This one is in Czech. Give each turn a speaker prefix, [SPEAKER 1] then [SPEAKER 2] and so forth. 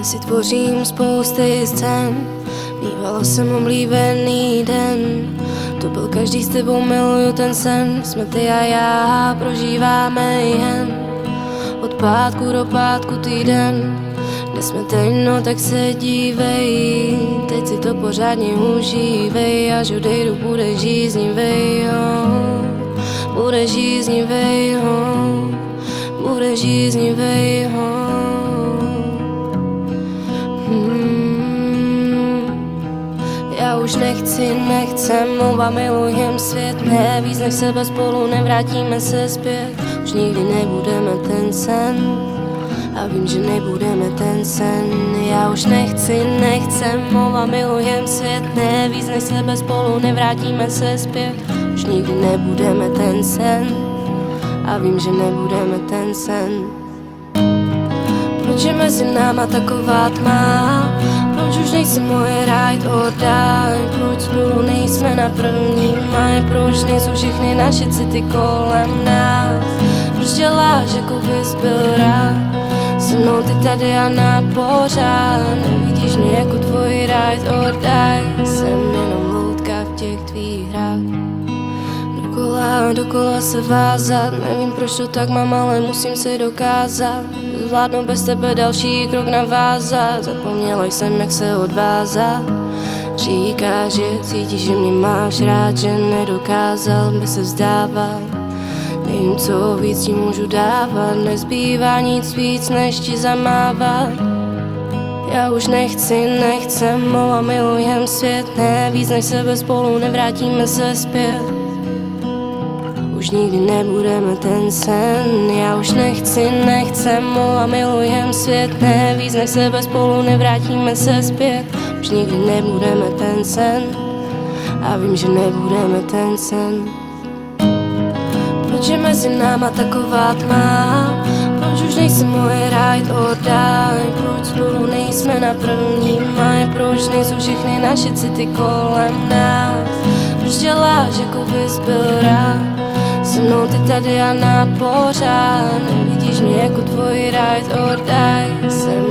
[SPEAKER 1] hlavě si tvořím spousty scén. Mývala jsem oblíbený den, to byl každý s tebou, miluju ten sen. Jsme ty a já, prožíváme jen od pátku do pátku týden. Kde jsme teď, no tak se dívej, teď si to pořádně užívej. Až odejdu, budeš žíznivej, jo. Budeš žíznivej, jo. Budeš žíznivej, jo. Já už nechcem, oba milujem svět. Ne, víc než sebe, spolu nevrátíme se zpět. Už nikdy nebudeme ten sen a vím, že nebudeme ten sen. Já už nechcem, oba milujem svět. Ne, víc než sebe, spolu nevrátíme se zpět. Už nikdy nebudeme ten sen a vím, že nebudeme ten sen. Proč je mezi náma taková tma? Proč už nejsi moje ride or die? Proč spolu nejsme na první maj? Proč nejsou všechny naše city kolem nás? Proč děláš, jako bys byl rád? Se mnou ty tady a na pořád. Nevidíš mě jako tvůj ride or die. Jsem jenom loutka v těch tvých hrách. Dokola se vázat. Nevím, proč to tak mám, ale musím si dokázat. Zvládnu bez tebe další krok navázat. Zapomněla jsem, jak se odvázat. Říkáš, že cítíš, že mě máš rád, že nedokázal by se vzdávat. Nevím, co víc ti můžu dávat. Nezbývá nic víc, než ti zamávat. Já už nechcem, a milujem svět. Ne, víc než sebe, spolu nevrátíme se zpět. Už nikdy nebudeme ten sen. Já už nechcem, a milujem svět. Ne, víc než sebe, spolu nevrátíme se zpět. Už nikdy nebudeme ten sen a vím, že nebudeme ten sen. Proč je mezi náma taková tma? Proč už nejsi moje ride or die? Proč spolu nejsme na první maj? Proč nejsou všechny naše city kolem nás? Proč děláš, jako bys byl rád? Se mnou ty tady a na pořád. Nevidíš mě jako tvůj ride or die. Jsem